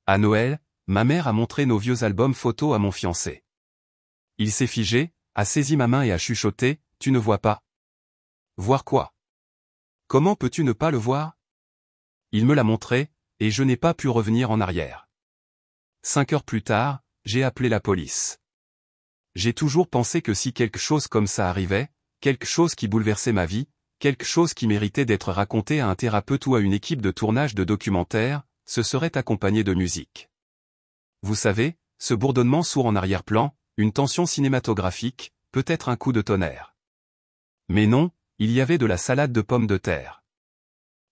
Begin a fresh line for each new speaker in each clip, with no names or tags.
À Noël, ma mère a montré nos vieux albums photos à mon fiancé. Il s'est figé, a saisi ma main et a chuchoté, « Tu ne vois pas? » Voir quoi? Comment peux-tu ne pas le voir? Il me l'a montré, et je n'ai pas pu revenir en arrière. 5 heures plus tard, j'ai appelé la police. J'ai toujours pensé que si quelque chose comme ça arrivait, quelque chose qui bouleversait ma vie, quelque chose qui méritait d'être raconté à un thérapeute ou à une équipe de tournage de documentaire, ce serait accompagné de musique. Vous savez, ce bourdonnement sourd en arrière-plan, une tension cinématographique, peut-être un coup de tonnerre. Mais non, il y avait de la salade de pommes de terre.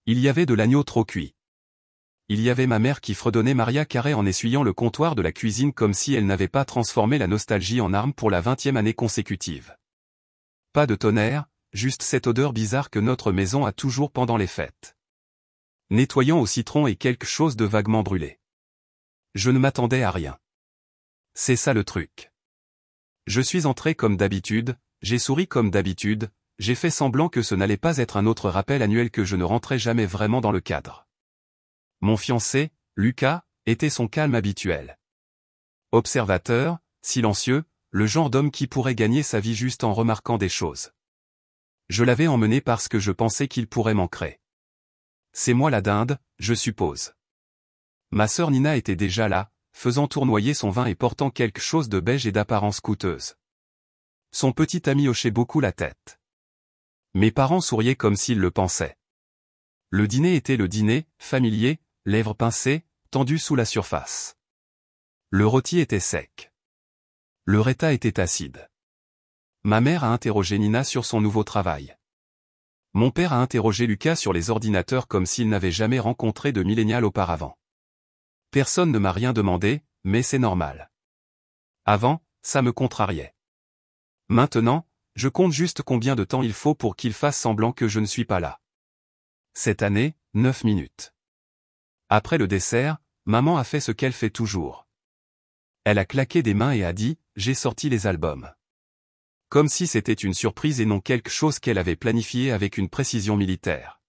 Il y avait de l'agneau trop cuit. Il y avait ma mère qui fredonnait Maria Carey en essuyant le comptoir de la cuisine comme si elle n'avait pas transformé la nostalgie en arme pour la 20e année consécutive. Pas de tonnerre, juste cette odeur bizarre que notre maison a toujours pendant les fêtes. Nettoyant au citron et quelque chose de vaguement brûlé. Je ne m'attendais à rien. C'est ça le truc. Je suis entré comme d'habitude, j'ai souri comme d'habitude, j'ai fait semblant que ce n'allait pas être un autre rappel annuel que je ne rentrais jamais vraiment dans le cadre. Mon fiancé, Lucas, était son calme habituel. Observateur, silencieux, le genre d'homme qui pourrait gagner sa vie juste en remarquant des choses. Je l'avais emmené parce que je pensais qu'il pourrait m'ancrer. C'est moi la dinde, je suppose. Ma sœur Nina était déjà là, faisant tournoyer son vin et portant quelque chose de beige et d'apparence coûteuse. Son petit ami hochait beaucoup la tête. Mes parents souriaient comme s'ils le pensaient. Le dîner était le dîner, familier, lèvres pincées, tendues sous la surface. Le rôti était sec. Le raita était acide. Ma mère a interrogé Nina sur son nouveau travail. Mon père a interrogé Lucas sur les ordinateurs comme s'il n'avait jamais rencontré de millénial auparavant. Personne ne m'a rien demandé, mais c'est normal. Avant, ça me contrariait. Maintenant, je compte juste combien de temps il faut pour qu'il fasse semblant que je ne suis pas là. Cette année, 9 minutes. Après le dessert, maman a fait ce qu'elle fait toujours. Elle a claqué des mains et a dit, « J'ai sorti les albums. » Comme si c'était une surprise et non quelque chose qu'elle avait planifié avec une précision militaire.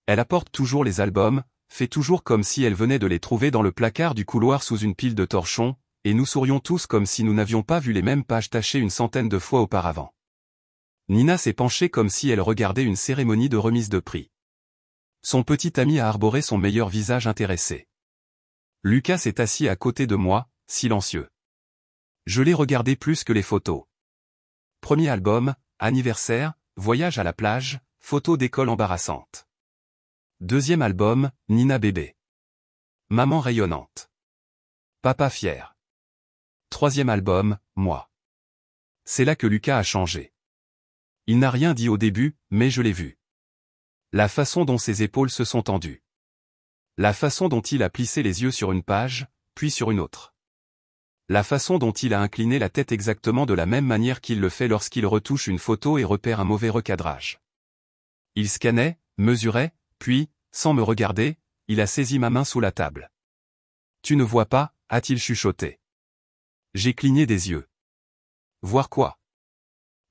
Elle apporte toujours les albums, fait toujours comme si elle venait de les trouver dans le placard du couloir sous une pile de torchons, et nous sourions tous comme si nous n'avions pas vu les mêmes pages tachées une centaine de fois auparavant. Nina s'est penchée comme si elle regardait une cérémonie de remise de prix. Son petit ami a arboré son meilleur visage intéressé. Lucas s'est assis à côté de moi, silencieux. Je l'ai regardé plus que les photos. Premier album, anniversaire, voyage à la plage, photo d'école embarrassante. Deuxième album, Nina bébé. Maman rayonnante. Papa fier. Troisième album, moi. C'est là que Lucas a changé. Il n'a rien dit au début, mais je l'ai vu. La façon dont ses épaules se sont tendues. La façon dont il a plissé les yeux sur une page, puis sur une autre. La façon dont il a incliné la tête exactement de la même manière qu'il le fait lorsqu'il retouche une photo et repère un mauvais recadrage. Il scannait, mesurait, puis, sans me regarder, il a saisi ma main sous la table. « Tu ne vois pas » a-t-il chuchoté. J'ai cligné des yeux. Voir quoi?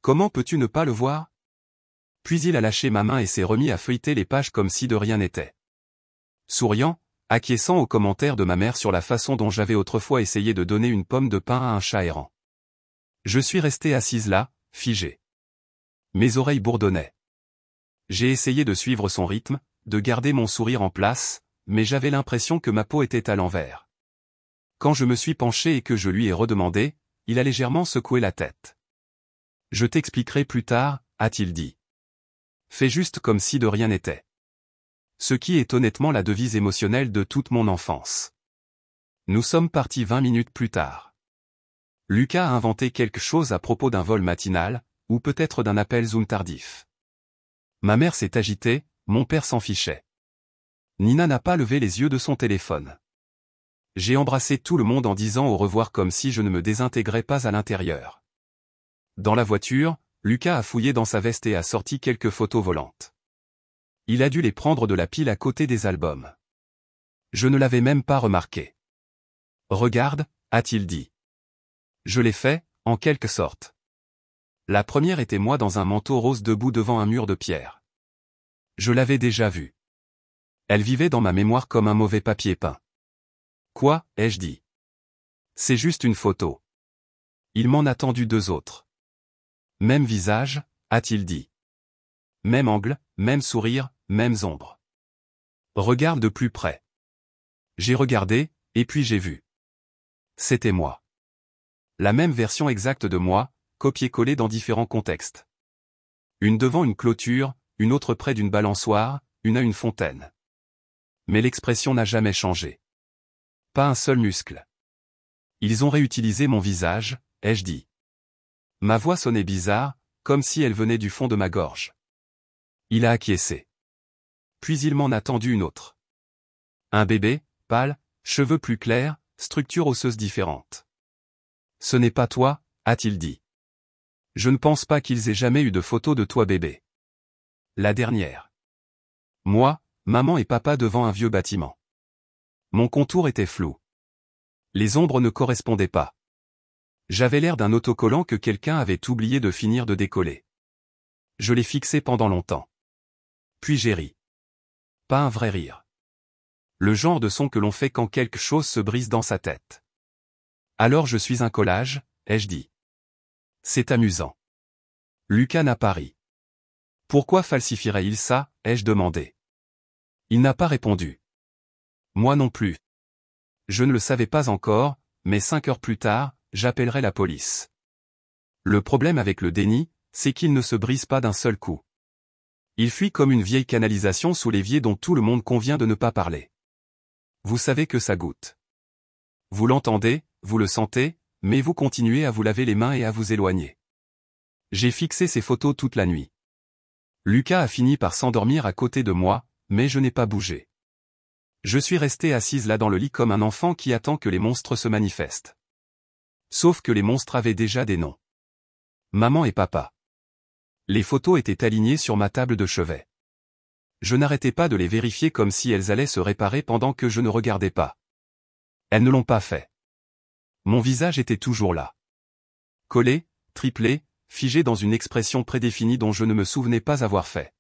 Comment peux-tu ne pas le voir? Puis il a lâché ma main et s'est remis à feuilleter les pages comme si de rien n'était. Souriant, acquiesçant aux commentaires de ma mère sur la façon dont j'avais autrefois essayé de donner une pomme de pain à un chat errant. Je suis resté assise là, figée. Mes oreilles bourdonnaient. J'ai essayé de suivre son rythme, de garder mon sourire en place, mais j'avais l'impression que ma peau était à l'envers. Quand je me suis penché et que je lui ai redemandé, il a légèrement secoué la tête. « Je t'expliquerai plus tard » a-t-il dit. Fais juste comme si de rien n'était. Ce qui est honnêtement la devise émotionnelle de toute mon enfance. Nous sommes partis 20 minutes plus tard. Lucas a inventé quelque chose à propos d'un vol matinal, ou peut-être d'un appel Zoom tardif. Ma mère s'est agitée, mon père s'en fichait. Nina n'a pas levé les yeux de son téléphone. J'ai embrassé tout le monde en disant au revoir comme si je ne me désintégrais pas à l'intérieur. Dans la voiture, Lucas a fouillé dans sa veste et a sorti quelques photos volantes. Il a dû les prendre de la pile à côté des albums. Je ne l'avais même pas remarqué. « Regarde » a-t-il dit. Je l'ai fait, en quelque sorte. La première était moi dans un manteau rose debout devant un mur de pierre. Je l'avais déjà vue. Elle vivait dans ma mémoire comme un mauvais papier peint. Quoi, ai-je dit? C'est juste une photo. Il m'en a tendu 2 autres. Même visage, a-t-il dit. Même angle, même sourire, mêmes ombres. Regarde de plus près. J'ai regardé, et puis j'ai vu. C'était moi. La même version exacte de moi, copié-collé dans différents contextes. Une devant une clôture, une autre près d'une balançoire, une à une fontaine. Mais l'expression n'a jamais changé. Pas un seul muscle. Ils ont réutilisé mon visage, ai-je dit. Ma voix sonnait bizarre, comme si elle venait du fond de ma gorge. Il a acquiescé. Puis il m'en a tendu une autre. Un bébé, pâle, cheveux plus clairs, structure osseuse différente. Ce n'est pas toi, a-t-il dit. Je ne pense pas qu'ils aient jamais eu de photo de toi bébé. La dernière. Moi, maman et papa devant un vieux bâtiment. Mon contour était flou. Les ombres ne correspondaient pas. J'avais l'air d'un autocollant que quelqu'un avait oublié de finir de décoller. Je l'ai fixé pendant longtemps. Puis j'ai ri. Pas un vrai rire. Le genre de son que l'on fait quand quelque chose se brise dans sa tête. Alors je suis un collage, ai-je dit. C'est amusant. Lucas n'a pas ri. Pourquoi falsifierait-il ça, ai-je demandé. Il n'a pas répondu. Moi non plus. Je ne le savais pas encore, mais 5 heures plus tard, j'appellerai la police. Le problème avec le déni, c'est qu'il ne se brise pas d'un seul coup. Il fuit comme une vieille canalisation sous l'évier dont tout le monde convient de ne pas parler. Vous savez que ça goûte. Vous l'entendez, vous le sentez, mais vous continuez à vous laver les mains et à vous éloigner. J'ai fixé ces photos toute la nuit. Lucas a fini par s'endormir à côté de moi, mais je n'ai pas bougé. Je suis restée assise là dans le lit comme un enfant qui attend que les monstres se manifestent. Sauf que les monstres avaient déjà des noms. Maman et papa. Les photos étaient alignées sur ma table de chevet. Je n'arrêtais pas de les vérifier comme si elles allaient se réparer pendant que je ne regardais pas. Elles ne l'ont pas fait. Mon visage était toujours là. Collé, triplé, figé dans une expression prédéfinie dont je ne me souvenais pas avoir fait.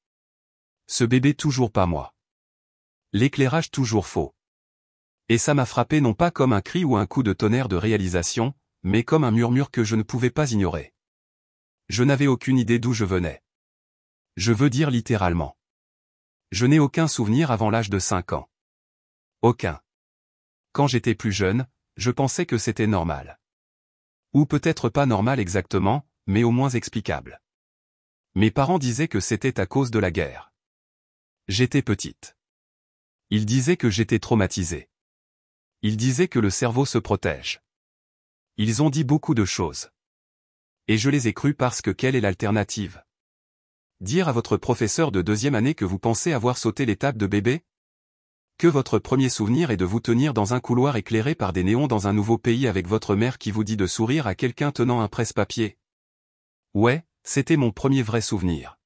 Ce bébé toujours pas moi. L'éclairage toujours faux. Et ça m'a frappé non pas comme un cri ou un coup de tonnerre de réalisation, mais comme un murmure que je ne pouvais pas ignorer. Je n'avais aucune idée d'où je venais. Je veux dire littéralement. Je n'ai aucun souvenir avant l'âge de 5 ans. Aucun. Quand j'étais plus jeune, je pensais que c'était normal. Ou peut-être pas normal exactement, mais au moins explicable. Mes parents disaient que c'était à cause de la guerre. J'étais petite. Ils disaient que j'étais traumatisée. Ils disaient que le cerveau se protège. Ils ont dit beaucoup de choses. Et je les ai crus parce que quelle est l'alternative? Dire à votre professeur de 2e année que vous pensez avoir sauté l'étape de bébé? Que votre premier souvenir est de vous tenir dans un couloir éclairé par des néons dans un nouveau pays avec votre mère qui vous dit de sourire à quelqu'un tenant un presse-papier? Ouais, c'était mon premier vrai souvenir.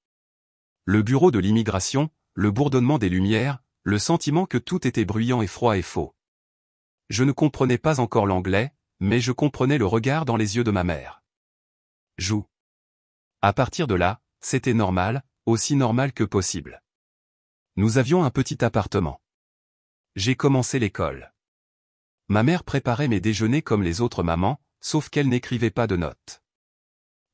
Le bureau de l'immigration, le bourdonnement des lumières, le sentiment que tout était bruyant et froid et faux. Je ne comprenais pas encore l'anglais, mais je comprenais le regard dans les yeux de ma mère. Joue. À partir de là, c'était normal, aussi normal que possible. Nous avions un petit appartement. J'ai commencé l'école. Ma mère préparait mes déjeuners comme les autres mamans, sauf qu'elle n'écrivait pas de notes.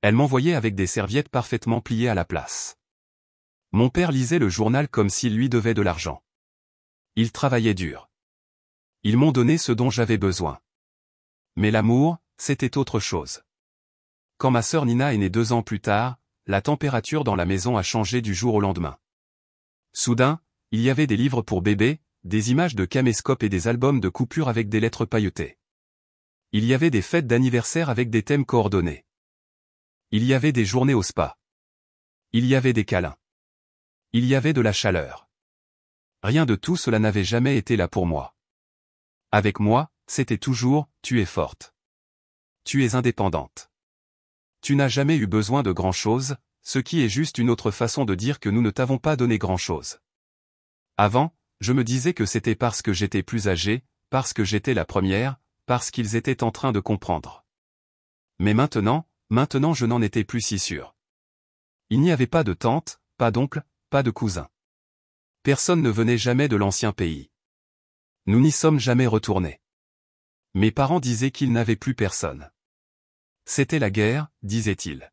Elle m'envoyait avec des serviettes parfaitement pliées à la place. Mon père lisait le journal comme s'il lui devait de l'argent. Il travaillait dur. Ils m'ont donné ce dont j'avais besoin. Mais l'amour, c'était autre chose. Quand ma sœur Nina est née 2 ans plus tard, la température dans la maison a changé du jour au lendemain. Soudain, il y avait des livres pour bébés, des images de caméscope et des albums de coupures avec des lettres pailletées. Il y avait des fêtes d'anniversaire avec des thèmes coordonnés. Il y avait des journées au spa. Il y avait des câlins. Il y avait de la chaleur. Rien de tout cela n'avait jamais été là pour moi. Avec moi, c'était toujours « tu es forte. Tu es indépendante. Tu n'as jamais eu besoin de grand-chose », ce qui est juste une autre façon de dire que nous ne t'avons pas donné grand-chose. Avant, je me disais que c'était parce que j'étais plus âgée, parce que j'étais la première, parce qu'ils étaient en train de comprendre. Mais maintenant je n'en étais plus si sûr. Il n'y avait pas de tante, pas d'oncle, pas de cousin. Personne ne venait jamais de l'ancien pays. Nous n'y sommes jamais retournés. Mes parents disaient qu'ils n'avaient plus personne. C'était la guerre, disait-il.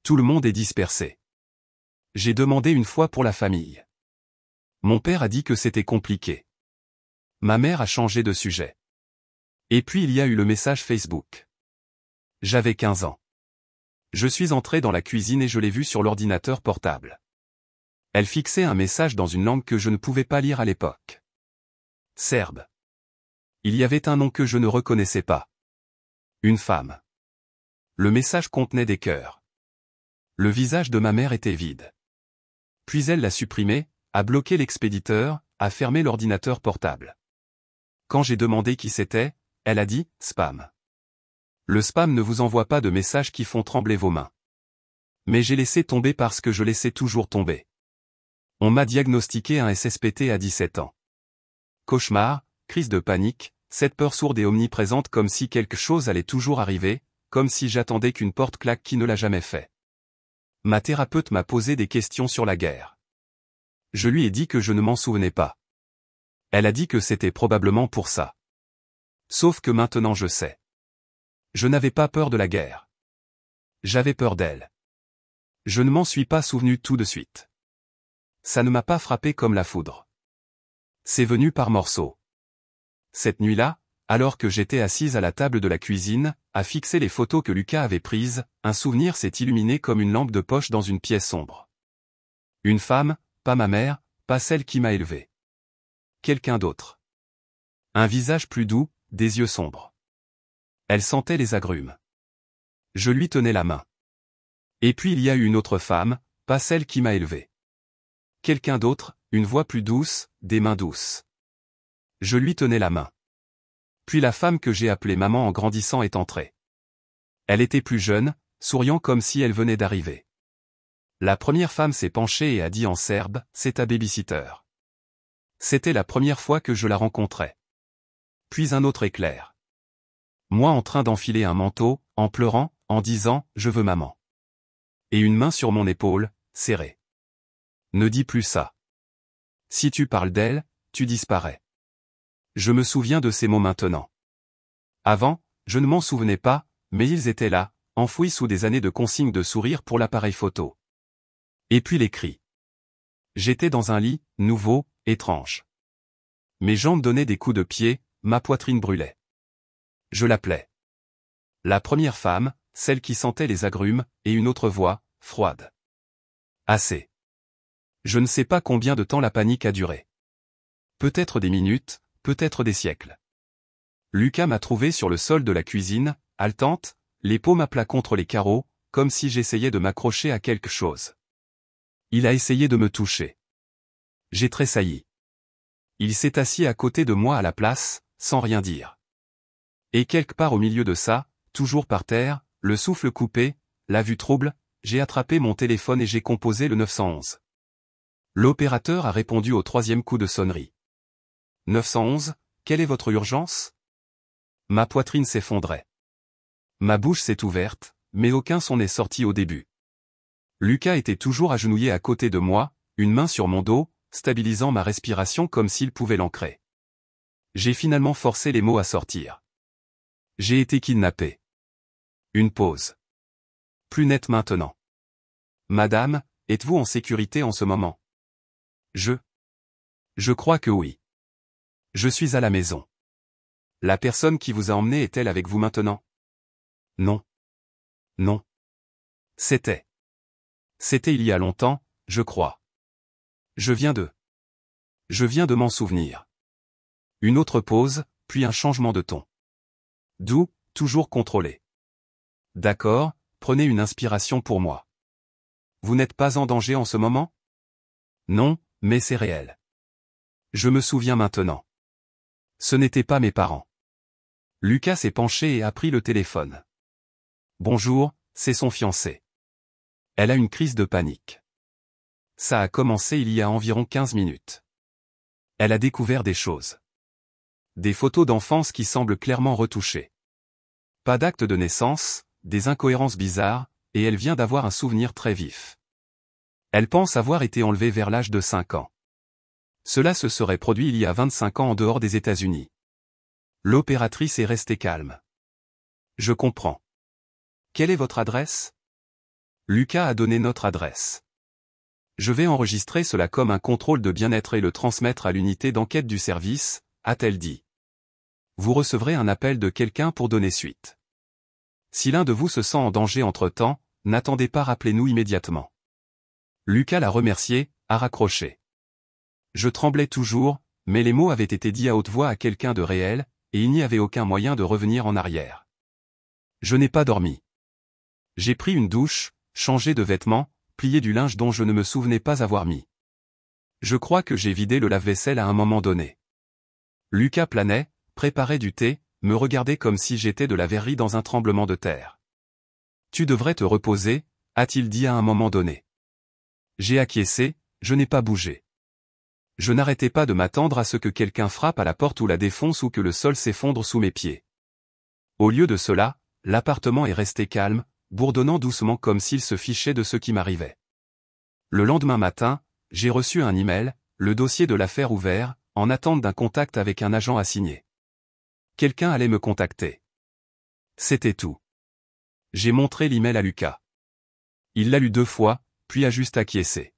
Tout le monde est dispersé. J'ai demandé une fois pour la famille. Mon père a dit que c'était compliqué. Ma mère a changé de sujet. Et puis il y a eu le message Facebook. J'avais 15 ans. Je suis entré dans la cuisine et je l'ai vue sur l'ordinateur portable. Elle fixait un message dans une langue que je ne pouvais pas lire à l'époque. Serbe. Il y avait un nom que je ne reconnaissais pas. Une femme. Le message contenait des cœurs. Le visage de ma mère était vide. Puis elle l'a supprimé, a bloqué l'expéditeur, a fermé l'ordinateur portable. Quand j'ai demandé qui c'était, elle a dit « spam ». Le spam ne vous envoie pas de messages qui font trembler vos mains. Mais j'ai laissé tomber parce que je laissais toujours tomber. On m'a diagnostiqué un SSPT à 17 ans. Cauchemar, crise de panique, cette peur sourde et omniprésente comme si quelque chose allait toujours arriver, comme si j'attendais qu'une porte claque qui ne l'a jamais fait. Ma thérapeute m'a posé des questions sur la guerre. Je lui ai dit que je ne m'en souvenais pas. Elle a dit que c'était probablement pour ça. Sauf que maintenant je sais. Je n'avais pas peur de la guerre. J'avais peur d'elle. Je ne m'en suis pas souvenu tout de suite. Ça ne m'a pas frappé comme la foudre. C'est venu par morceaux. Cette nuit-là, alors que j'étais assise à la table de la cuisine, à fixer les photos que Lucas avait prises, un souvenir s'est illuminé comme une lampe de poche dans une pièce sombre. Une femme, pas ma mère, pas celle qui m'a élevé. Quelqu'un d'autre. Un visage plus doux, des yeux sombres. Elle sentait les agrumes. Je lui tenais la main. Et puis il y a eu une autre femme, pas celle qui m'a élevé. Quelqu'un d'autre, une voix plus douce, des mains douces. Je lui tenais la main. Puis la femme que j'ai appelée maman en grandissant est entrée. Elle était plus jeune, souriant comme si elle venait d'arriver. La première femme s'est penchée et a dit en serbe, c'est ta babysitter. C'était la première fois que je la rencontrais. Puis un autre éclair. Moi en train d'enfiler un manteau, en pleurant, en disant, je veux maman. Et une main sur mon épaule, serrée. Ne dis plus ça. Si tu parles d'elle, tu disparais. Je me souviens de ces mots maintenant. Avant, je ne m'en souvenais pas, mais ils étaient là, enfouis sous des années de consignes de sourire pour l'appareil photo. Et puis les cris. J'étais dans un lit, nouveau, étrange. Mes jambes donnaient des coups de pied, ma poitrine brûlait. Je l'appelais. La première femme, celle qui sentait les agrumes, et une autre voix, froide. Assez. Je ne sais pas combien de temps la panique a duré. Peut-être des minutes, peut-être des siècles. Lucas m'a trouvé sur le sol de la cuisine, haletante, les paumes à plat contre les carreaux, comme si j'essayais de m'accrocher à quelque chose. Il a essayé de me toucher. J'ai tressailli. Il s'est assis à côté de moi à la place, sans rien dire. Et quelque part au milieu de ça, toujours par terre, le souffle coupé, la vue trouble, j'ai attrapé mon téléphone et j'ai composé le 911. L'opérateur a répondu au troisième coup de sonnerie. 911, quelle est votre urgence? Ma poitrine s'effondrait. Ma bouche s'est ouverte, mais aucun son n'est sorti au début. Lucas était toujours agenouillé à côté de moi, une main sur mon dos, stabilisant ma respiration comme s'il pouvait l'ancrer. J'ai finalement forcé les mots à sortir. J'ai été kidnappé. Une pause. Plus nette maintenant. Madame, êtes-vous en sécurité en ce moment? Je crois que oui. Je suis à la maison. La personne qui vous a emmené est-elle avec vous maintenant? Non. Non. C'était il y a longtemps, je crois. Je viens de m'en souvenir. Une autre pause, puis un changement de ton. Doux, toujours contrôlé. D'accord, prenez une inspiration pour moi. Vous n'êtes pas en danger en ce moment? Non, mais c'est réel. Je me souviens maintenant. Ce n'étaient pas mes parents. Lucas s'est penché et a pris le téléphone. Bonjour, c'est son fiancé. Elle a une crise de panique. Ça a commencé il y a environ 15 minutes. Elle a découvert des choses. Des photos d'enfance qui semblent clairement retouchées. Pas d'acte de naissance, des incohérences bizarres, et elle vient d'avoir un souvenir très vif. Elle pense avoir été enlevée vers l'âge de 5 ans. Cela se serait produit il y a 25 ans en dehors des États-Unis. L'opératrice est restée calme. Je comprends. Quelle est votre adresse? Lucas a donné notre adresse. Je vais enregistrer cela comme un contrôle de bien-être et le transmettre à l'unité d'enquête du service, a-t-elle dit. Vous recevrez un appel de quelqu'un pour donner suite. Si l'un de vous se sent en danger entre-temps, n'attendez pas, rappelez-nous immédiatement. Lucas l'a remercié, a raccroché. Je tremblais toujours, mais les mots avaient été dits à haute voix à quelqu'un de réel, et il n'y avait aucun moyen de revenir en arrière. Je n'ai pas dormi. J'ai pris une douche, changé de vêtements, plié du linge dont je ne me souvenais pas avoir mis. Je crois que j'ai vidé le lave-vaisselle à un moment donné. Lucas planait, préparait du thé, me regardait comme si j'étais de la verrerie dans un tremblement de terre. Tu devrais te reposer, a-t-il dit à un moment donné. J'ai acquiescé, je n'ai pas bougé. Je n'arrêtais pas de m'attendre à ce que quelqu'un frappe à la porte ou la défonce ou que le sol s'effondre sous mes pieds. Au lieu de cela, l'appartement est resté calme, bourdonnant doucement comme s'il se fichait de ce qui m'arrivait. Le lendemain matin, j'ai reçu un email, le dossier de l'affaire ouvert, en attente d'un contact avec un agent assigné. Quelqu'un allait me contacter. C'était tout. J'ai montré l'email à Lucas. Il l'a lu 2 fois, puis a juste acquiescé.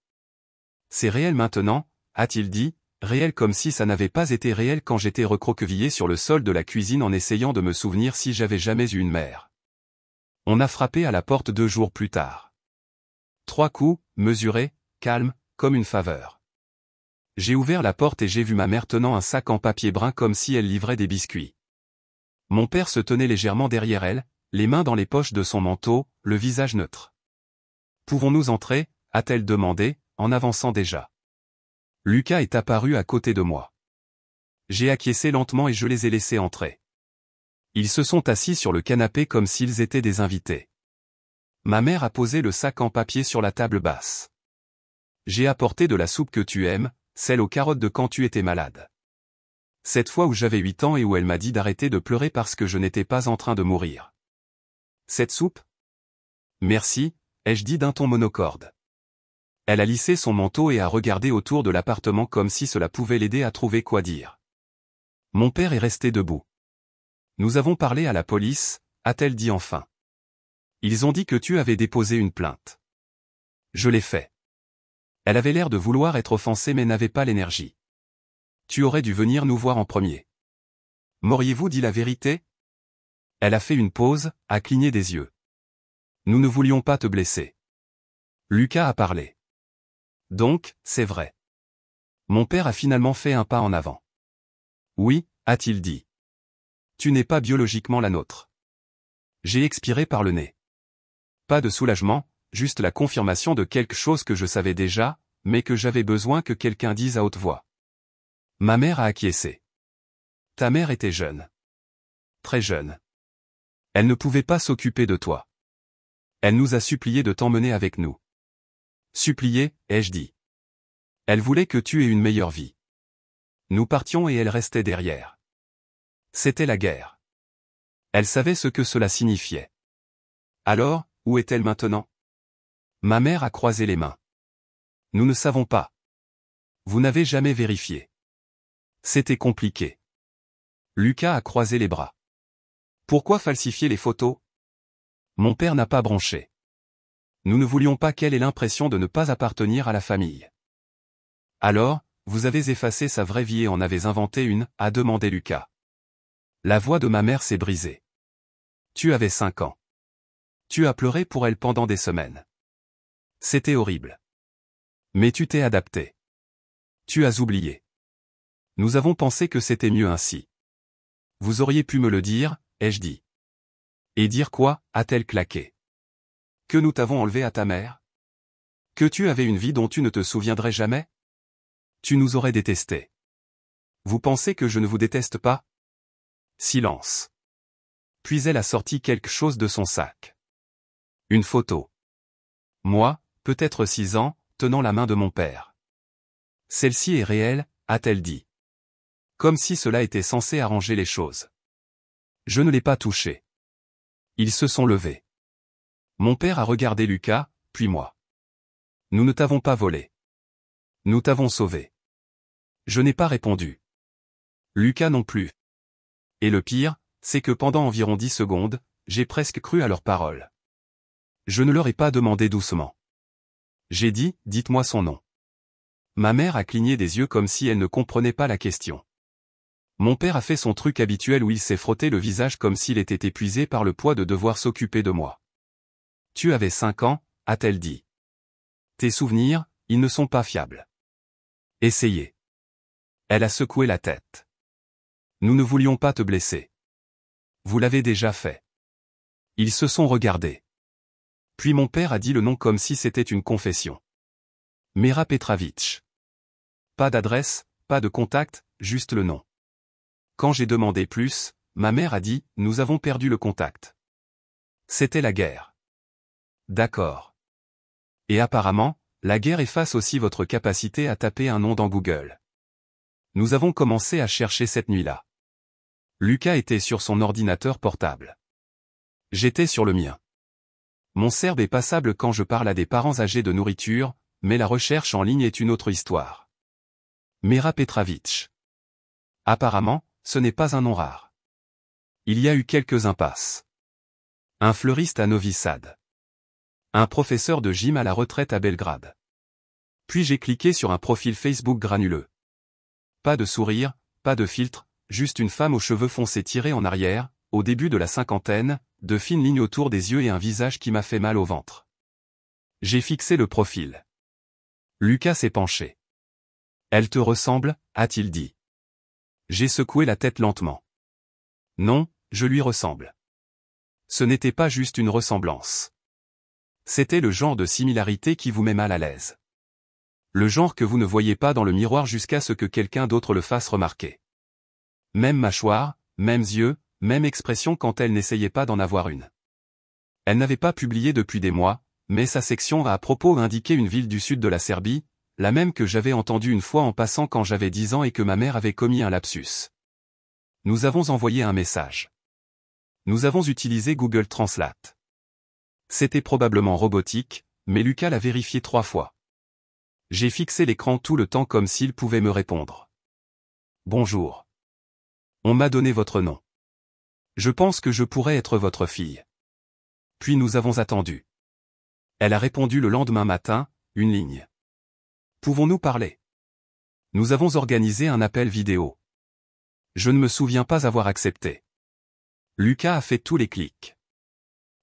C'est réel maintenant, a-t-il dit, réel comme si ça n'avait pas été réel quand j'étais recroquevillé sur le sol de la cuisine en essayant de me souvenir si j'avais jamais eu une mère. On a frappé à la porte 2 jours plus tard. 3 coups, mesurés, calmes, comme une faveur. J'ai ouvert la porte et j'ai vu ma mère tenant un sac en papier brun comme si elle livrait des biscuits. Mon père se tenait légèrement derrière elle, les mains dans les poches de son manteau, le visage neutre. « Pouvons-nous entrer » a-t-elle demandé, en avançant déjà. Lucas est apparu à côté de moi. J'ai acquiescé lentement et je les ai laissés entrer. Ils se sont assis sur le canapé comme s'ils étaient des invités. Ma mère a posé le sac en papier sur la table basse. J'ai apporté de la soupe que tu aimes, celle aux carottes de quand tu étais malade. Cette fois où j'avais 8 ans et où elle m'a dit d'arrêter de pleurer parce que je n'étais pas en train de mourir. Cette soupe? Merci, ai-je dit d'un ton monocorde. Elle a lissé son manteau et a regardé autour de l'appartement comme si cela pouvait l'aider à trouver quoi dire. Mon père est resté debout. Nous avons parlé à la police, a-t-elle dit enfin. Ils ont dit que tu avais déposé une plainte. Je l'ai fait. Elle avait l'air de vouloir être offensée mais n'avait pas l'énergie. Tu aurais dû venir nous voir en premier. M'auriez-vous dit la vérité? Elle a fait une pause, a cligné des yeux. Nous ne voulions pas te blesser. Lucas a parlé. Donc, c'est vrai. Mon père a finalement fait un pas en avant. Oui, a-t-il dit. Tu n'es pas biologiquement la nôtre. J'ai expiré par le nez. Pas de soulagement, juste la confirmation de quelque chose que je savais déjà, mais que j'avais besoin que quelqu'un dise à haute voix. Ma mère a acquiescé. Ta mère était jeune. Très jeune. Elle ne pouvait pas s'occuper de toi. Elle nous a supplié de t'emmener avec nous. Supplié, ai-je dit. Elle voulait que tu aies une meilleure vie. Nous partions et elle restait derrière. C'était la guerre. Elle savait ce que cela signifiait. Alors, où est-elle maintenant? Ma mère a croisé les mains. Nous ne savons pas. Vous n'avez jamais vérifié. C'était compliqué. Lucas a croisé les bras. Pourquoi falsifier les photos? Mon père n'a pas bronché. Nous ne voulions pas qu'elle ait l'impression de ne pas appartenir à la famille. Alors, vous avez effacé sa vraie vie et en avez inventé une, a demandé Lucas. La voix de ma mère s'est brisée. Tu avais 5 ans. Tu as pleuré pour elle pendant des semaines. C'était horrible. Mais tu t'es adapté. Tu as oublié. Nous avons pensé que c'était mieux ainsi. Vous auriez pu me le dire, ai-je dit. Et dire quoi, a-t-elle claqué. Que nous t'avons enlevé à ta mère? Que tu avais une vie dont tu ne te souviendrais jamais? Tu nous aurais détestés. Vous pensez que je ne vous déteste pas? Silence. Puis elle a sorti quelque chose de son sac. Une photo. Moi, peut-être 6 ans, tenant la main de mon père. Celle-ci est réelle, a-t-elle dit. Comme si cela était censé arranger les choses. Je ne l'ai pas touché. Ils se sont levés. Mon père a regardé Lucas, puis moi. Nous ne t'avons pas volé. Nous t'avons sauvé. Je n'ai pas répondu. Lucas non plus. Et le pire, c'est que pendant environ 10 secondes, j'ai presque cru à leurs paroles. Je ne leur ai pas demandé doucement. J'ai dit, dites-moi son nom. Ma mère a cligné des yeux comme si elle ne comprenait pas la question. Mon père a fait son truc habituel où il s'est frotté le visage comme s'il était épuisé par le poids de devoir s'occuper de moi. Tu avais 5 ans, a-t-elle dit. Tes souvenirs, ils ne sont pas fiables. Essayez. Elle a secoué la tête. Nous ne voulions pas te blesser. Vous l'avez déjà fait. Ils se sont regardés. Puis mon père a dit le nom comme si c'était une confession. Mera Petrovitch. Pas d'adresse, pas de contact, juste le nom. Quand j'ai demandé plus, ma mère a dit, nous avons perdu le contact. C'était la guerre. D'accord. Et apparemment, la guerre efface aussi votre capacité à taper un nom dans Google. Nous avons commencé à chercher cette nuit-là. Lucas était sur son ordinateur portable. J'étais sur le mien. Mon cerveau est passable quand je parle à des parents âgés de nourriture, mais la recherche en ligne est une autre histoire. Mera Petrovitch. Apparemment, ce n'est pas un nom rare. Il y a eu quelques impasses. Un fleuriste à Novi Sad. Un professeur de gym à la retraite à Belgrade. Puis j'ai cliqué sur un profil Facebook granuleux. Pas de sourire, pas de filtre, juste une femme aux cheveux foncés tirés en arrière, au début de la cinquantaine, de fines lignes autour des yeux et un visage qui m'a fait mal au ventre. J'ai fixé le profil. Lucas s'est penché. Elle te ressemble, a-t-il dit. J'ai secoué la tête lentement. Non, je lui ressemble. Ce n'était pas juste une ressemblance. C'était le genre de similarité qui vous met mal à l'aise. Le genre que vous ne voyez pas dans le miroir jusqu'à ce que quelqu'un d'autre le fasse remarquer. Même mâchoire, mêmes yeux, même expression quand elle n'essayait pas d'en avoir une. Elle n'avait pas publié depuis des mois, mais sa section à propos indiquait une ville du sud de la Serbie, la même que j'avais entendue une fois en passant quand j'avais 10 ans et que ma mère avait commis un lapsus. Nous avons envoyé un message. Nous avons utilisé Google Translate. C'était probablement robotique, mais Lucas l'a vérifié 3 fois. J'ai fixé l'écran tout le temps comme s'il pouvait me répondre. Bonjour. On m'a donné votre nom. Je pense que je pourrais être votre fille. Puis nous avons attendu. Elle a répondu le lendemain matin, une ligne. Pouvons-nous parler? Nous avons organisé un appel vidéo. Je ne me souviens pas avoir accepté. Lucas a fait tous les clics.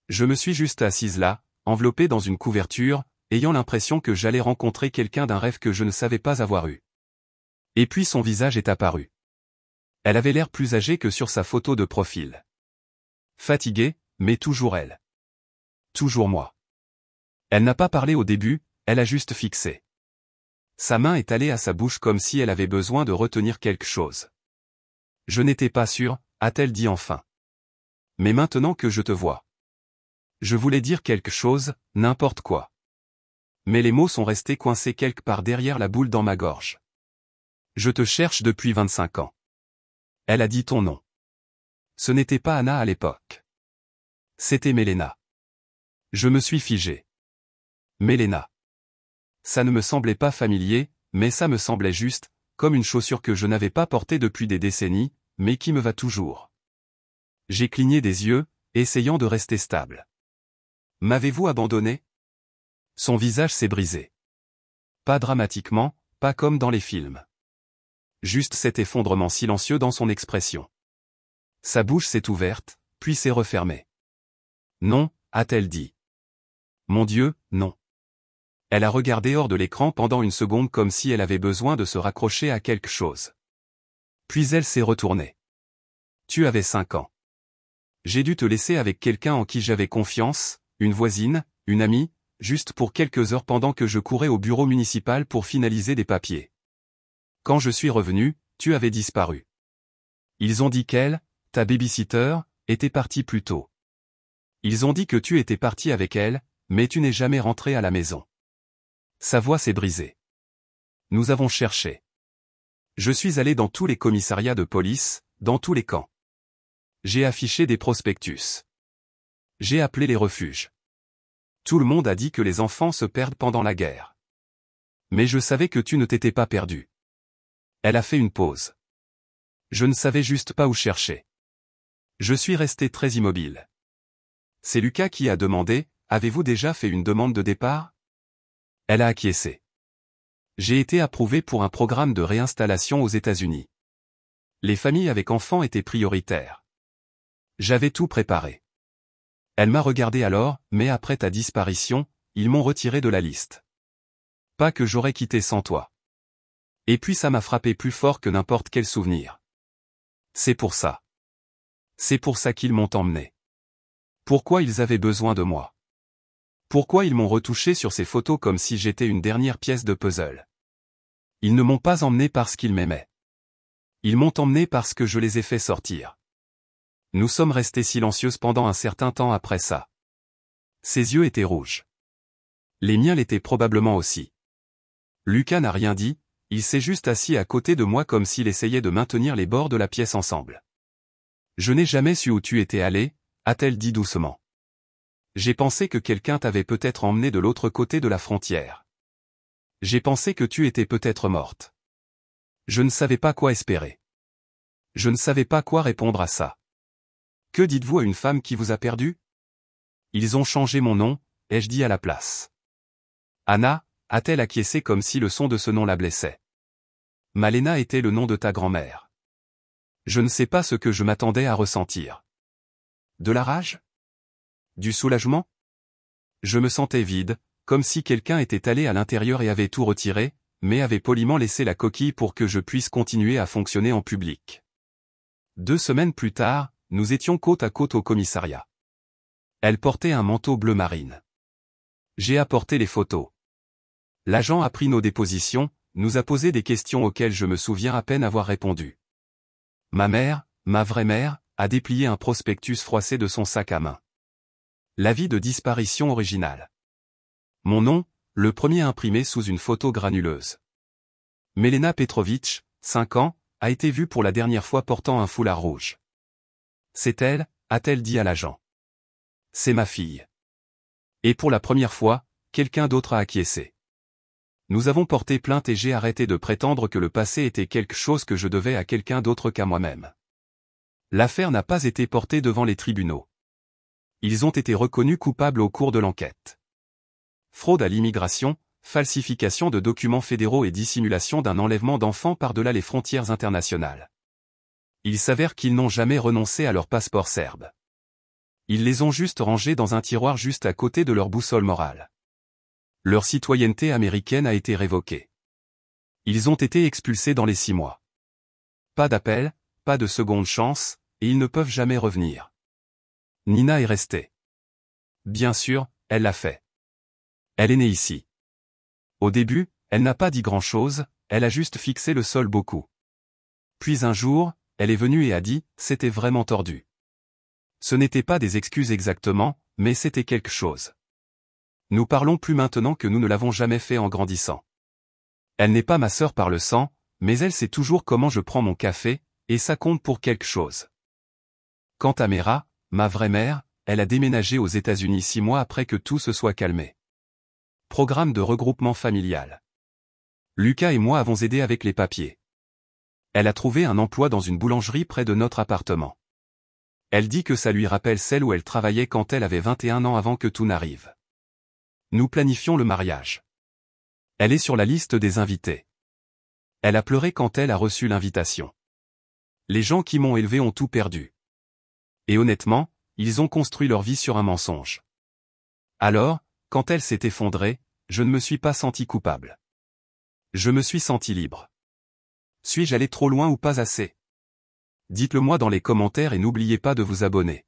Je me suis juste assise là, enveloppée dans une couverture, ayant l'impression que j'allais rencontrer quelqu'un d'un rêve que je ne savais pas avoir eu. Et puis son visage est apparu. Elle avait l'air plus âgée que sur sa photo de profil. Fatiguée, mais toujours elle. Toujours moi. Elle n'a pas parlé au début, elle a juste fixé. Sa main est allée à sa bouche comme si elle avait besoin de retenir quelque chose. Je n'étais pas sûre, a-t-elle dit enfin. Mais maintenant que je te vois. Je voulais dire quelque chose, n'importe quoi. Mais les mots sont restés coincés quelque part derrière la boule dans ma gorge. Je te cherche depuis 25 ans. Elle a dit ton nom. Ce n'était pas Anna à l'époque. C'était Mélena. Je me suis figé. Mélena. Ça ne me semblait pas familier, mais ça me semblait juste, comme une chaussure que je n'avais pas portée depuis des décennies, mais qui me va toujours. J'ai cligné des yeux, essayant de rester stable. M'avez-vous abandonné? Son visage s'est brisé. Pas dramatiquement, pas comme dans les films. Juste cet effondrement silencieux dans son expression. Sa bouche s'est ouverte, puis s'est refermée. Non, a-t-elle dit. Mon Dieu, non. Elle a regardé hors de l'écran pendant une seconde comme si elle avait besoin de se raccrocher à quelque chose. Puis elle s'est retournée. Tu avais 5 ans. J'ai dû te laisser avec quelqu'un en qui j'avais confiance, une voisine, une amie, juste pour quelques heures pendant que je courais au bureau municipal pour finaliser des papiers. Quand je suis revenu, tu avais disparu. Ils ont dit qu'elle, ta babysitter, était partie plus tôt. Ils ont dit que tu étais parti avec elle, mais tu n'es jamais rentré à la maison. Sa voix s'est brisée. Nous avons cherché. Je suis allé dans tous les commissariats de police, dans tous les camps. J'ai affiché des prospectus. J'ai appelé les refuges. Tout le monde a dit que les enfants se perdent pendant la guerre. Mais je savais que tu ne t'étais pas perdu. Elle a fait une pause. Je ne savais juste pas où chercher. Je suis resté très immobile. C'est Lucas qui a demandé, avez-vous déjà fait une demande de départ? Elle a acquiescé. J'ai été approuvé pour un programme de réinstallation aux États-Unis. Les familles avec enfants étaient prioritaires. J'avais tout préparé. Elle m'a regardé alors, mais après ta disparition, ils m'ont retiré de la liste. Pas que j'aurais quitté sans toi. Et puis ça m'a frappé plus fort que n'importe quel souvenir. C'est pour ça. C'est pour ça qu'ils m'ont emmené. Pourquoi ils avaient besoin de moi? Pourquoi ils m'ont retouché sur ces photos comme si j'étais une dernière pièce de puzzle? Ils ne m'ont pas emmené parce qu'ils m'aimaient. Ils m'ont emmené parce que je les ai fait sortir. Nous sommes restés silencieuses pendant un certain temps après ça. Ses yeux étaient rouges. Les miens l'étaient probablement aussi. Lucas n'a rien dit, il s'est juste assis à côté de moi comme s'il essayait de maintenir les bords de la pièce ensemble. Je n'ai jamais su où tu étais allé, a-t-elle dit doucement. J'ai pensé que quelqu'un t'avait peut-être emmené de l'autre côté de la frontière. J'ai pensé que tu étais peut-être morte. Je ne savais pas quoi espérer. Je ne savais pas quoi répondre à ça. Que dites-vous à une femme qui vous a perdu? Ils ont changé mon nom, ai-je dit à la place. Anna, a-t-elle acquiescé comme si le son de ce nom la blessait. Malena était le nom de ta grand-mère. Je ne sais pas ce que je m'attendais à ressentir. De la rage? Du soulagement? Je me sentais vide, comme si quelqu'un était allé à l'intérieur et avait tout retiré, mais avait poliment laissé la coquille pour que je puisse continuer à fonctionner en public. 2 semaines plus tard, nous étions côte à côte au commissariat. Elle portait un manteau bleu marine. J'ai apporté les photos. L'agent a pris nos dépositions, nous a posé des questions auxquelles je me souviens à peine avoir répondu. Ma mère, ma vraie mère, a déplié un prospectus froissé de son sac à main. L'avis de disparition original. Mon nom, le premier imprimé sous une photo granuleuse. Melena Petrovitch, 5 ans, a été vue pour la dernière fois portant un foulard rouge. C'est elle, a-t-elle dit à l'agent. C'est ma fille. Et pour la première fois, quelqu'un d'autre a acquiescé. Nous avons porté plainte et j'ai arrêté de prétendre que le passé était quelque chose que je devais à quelqu'un d'autre qu'à moi-même. L'affaire n'a pas été portée devant les tribunaux. Ils ont été reconnus coupables au cours de l'enquête. Fraude à l'immigration, falsification de documents fédéraux et dissimulation d'un enlèvement d'enfants par-delà les frontières internationales. Il s'avère qu'ils n'ont jamais renoncé à leur passeport serbe. Ils les ont juste rangés dans un tiroir juste à côté de leur boussole morale. Leur citoyenneté américaine a été révoquée. Ils ont été expulsés dans les 6 mois. Pas d'appel, pas de seconde chance, et ils ne peuvent jamais revenir. Nina est restée. Bien sûr, elle l'a fait. Elle est née ici. Au début, elle n'a pas dit grand-chose, elle a juste fixé le sol beaucoup. Puis un jour, elle est venue et a dit, c'était vraiment tordu. Ce n'était pas des excuses exactement, mais c'était quelque chose. Nous parlons plus maintenant que nous ne l'avons jamais fait en grandissant. Elle n'est pas ma sœur par le sang, mais elle sait toujours comment je prends mon café, et ça compte pour quelque chose. Quant à Mera, ma vraie mère, elle a déménagé aux États-Unis 6 mois après que tout se soit calmé. Programme de regroupement familial. Lucas et moi avons aidé avec les papiers. Elle a trouvé un emploi dans une boulangerie près de notre appartement. Elle dit que ça lui rappelle celle où elle travaillait quand elle avait 21 ans avant que tout n'arrive. Nous planifions le mariage. Elle est sur la liste des invités. Elle a pleuré quand elle a reçu l'invitation. Les gens qui m'ont élevé ont tout perdu. Et honnêtement, ils ont construit leur vie sur un mensonge. Alors, quand elle s'est effondrée, je ne me suis pas senti coupable. Je me suis senti libre. Suis-je allé trop loin ou pas assez? Dites-le moi dans les commentaires et n'oubliez pas de vous abonner.